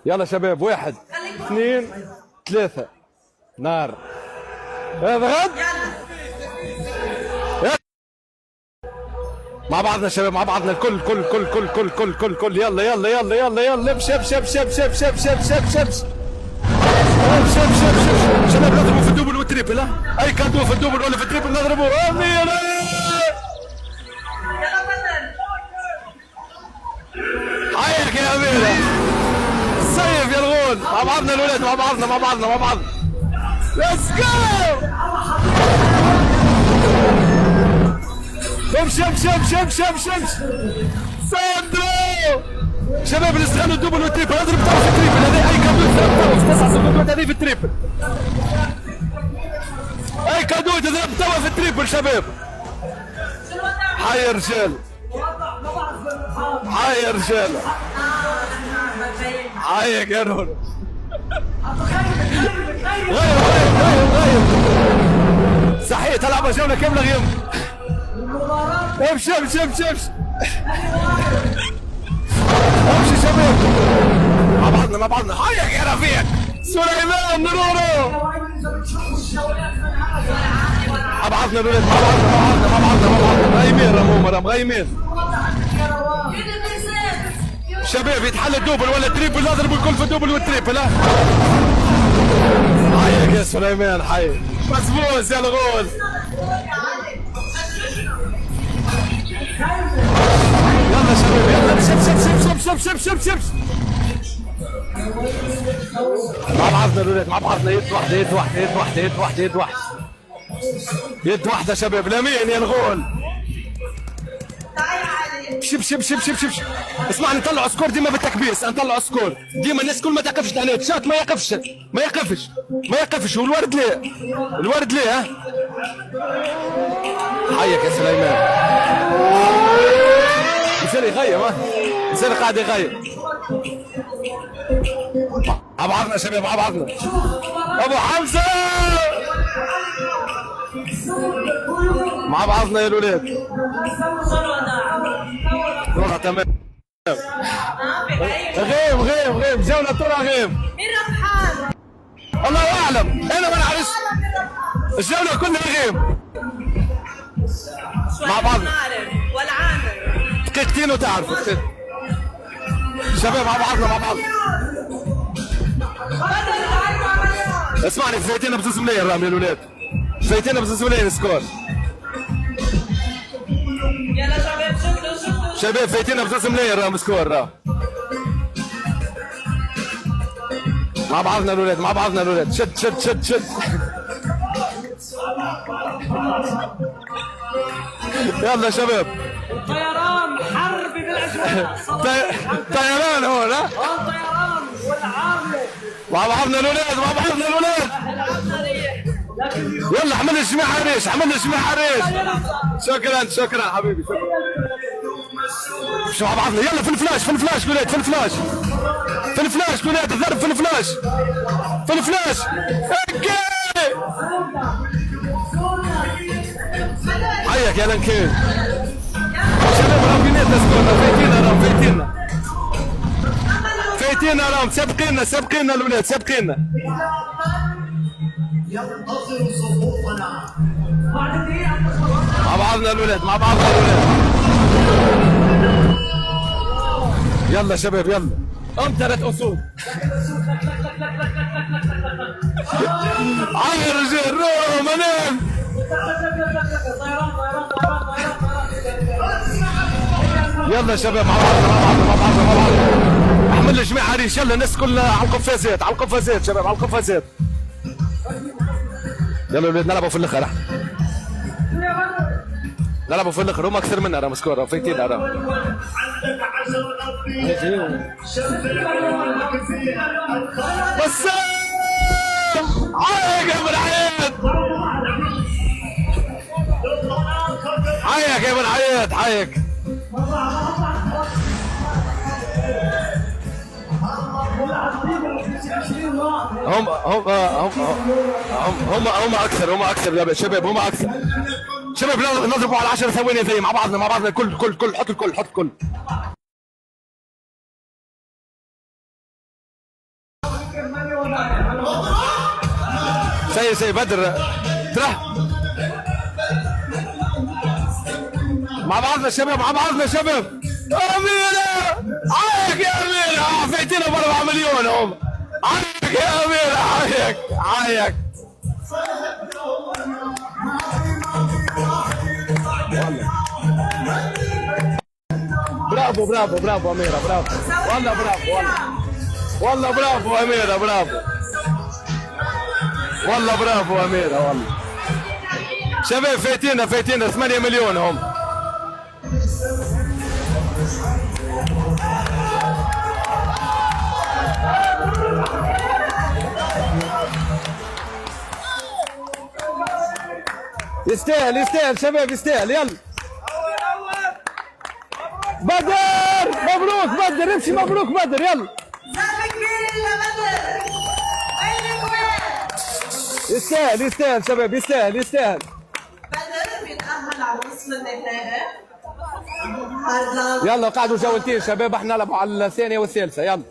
يلا شباب، 1 2 3 نار. اضغط مع بعضنا شباب، مع بعضنا الكل كل كل كل كل كل كل كل يلا يلا يلا يلا يلا امشي امشي امشي امشي امشي امشي امشي امشي امشي امشي امشي امشي شباب، نضربوا في الدوبل والتريبل. اي كادو في الدوبل ولا في التريبل نضربوا. حيك يا اميره، صيف يا الغول. مع بعضنا الولاد، مع بعضنا مع بعضنا مع بعضنا. ليتس جو. امشي امشي امشي امشي امشي امشي ساندرو. شباب اللي استغلوا الدوبل والتريبل اضرب تو في التريبل. هذه اي كادو تضرب تو في 9 سكوندات. هذه في التريبل. اي كادو تضرب تو في التريبل شباب. حي يا رجال، حي يا رجال، حيك يا نور. غير غير غير غير. صحيح تلعب جولة كاملة غيم. امشي امشي امشي امشي امشي شباب، مع بعضنا مع بعضنا. حيك يا رفيق سليمان نورو. مع بعضنا الولاد، مع بعضنا مع بعضنا مع بعضنا مع بعضنا. مغيمين رموم مغيمين شباب. يتحل الدوبل ولا التريبل نضربوا الكل في الدوبل والتريبل. حيك يا سليمان، حي مسبوس يا الغول. يلا شباب يلا شب شب شب شب شب شب شب. مع بعضنا الولاد، مع بعضنا. يد واحدة يد واحدة يد واحدة يد واحدة يد واحدة يد واحدة شباب. لمين يا الغول. شب شب شب شب شب. اسمعني، نطلعوا سكور ديما بالتكبيس. نطلعوا سكور ديما. الناس كل ما تقفش هنا شات ما يقفش ما يقفش ما يقفش. والورد ليه؟ الورد ليه؟ ها حيك يا سليمان. يصير يغير، ها يصير قاعد يغير. مع بعضنا يا شباب، مع بعضنا. ابو حمزه مع بعضنا يا الولاد. والله تمام. غيم غيم غيم جولة ترى غيم. مين ربحان؟ الله اعلم، انا ما نعرفش. الجولة كلها غيم مع بعض. ولا عامل دقيقتين وتعرفوا. شباب مع بعضنا مع بعض. اسمعني، فايتين بزوز ملايين رام يا الولاد. فايتين بزوز ملايين سكور. يلا شباب شكرا شكرا شباب فايتين بزوز ملايين رام سكور راه. مع بعضنا الولاد، مع بعضنا الولاد. شد شد شد شد. يلا شباب. طيران حربي بالاجواء. طيران هو لا؟ طيران والعامله. مع بعضنا الولاد، مع بعضنا الولاد. يلا حمل الجميع حريش، حمل الجميع حريش. شكرا شكرا حبيبي شكرا. مش مع بعضنا. يلا في الفلاش، في الفلاش ولاد، في الفلاش، في الفلاش ولاد. الضرب في الفلاش، في الفلاش. حيك يا لنكين. شباب راهم بيناتنا سكور. فايتينا راهم فايتينا فايتينا راهم. سابقينا سابقينا الولاد سابقينا. ينتظروا صفوفنا. مع بعضنا الولاد، مع بعضنا الولاد. يلا شباب يلا. 3 اسود. عير رجال روح منام. يلا شباب مع بعضنا مع بعضنا مع بعضنا مع بعضنا. احمل الجميع حريش. يلا الناس كلها على القفازات، على القفازات شباب، على القفازات. يلا الولاد نلعبوا في الاخر. نلعبوا في الاخر. هم اكثر منا راهم سكور. فايتين راهم. بسام حيك يا ابن عياد، حيك يا ابن عياد حيك. هم اكثر، هم اكثر يا شباب، هم اكثر. شباب نضربوا على 10 ثواني زي مع بعضنا مع بعضنا. كل حط الكل حط الكل. سي بدر ترح مع بعضنا شباب، مع بعضنا شباب. أميرة عايك يا أميرة، فايتينا ب4 مليون هم. عايك يا أميرة، عايك برافو برافو برافو أميرة، برافو والله، برافو والله برافو أميرة، برافو والله، برافو أميرة والله. شباب فايتينا 8 مليون هم. يستاهل شباب، يستاهل. يلا بدر، مبروك بدر، امشي مبروك بدر. يلا زلمة كبير يا بدر، وينك وين؟ يستاهل شباب، يستاهل. بدر بيتأهل على القسم النهائي. يلا قعدوا جولتين شباب، احنا نلعبوا على الثانية والثالثة. يلا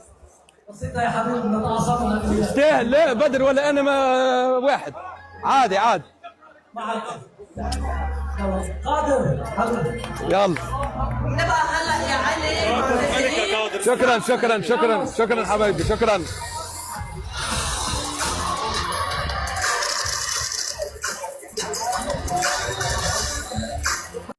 بسيطة يا حبيبي، نتعصبنا. يستاهل. لا بدر ولا انا ما واحد، عادي. معك قادر. يلا نبقى هلا يا علي. شكرا حبايبي، شكرا.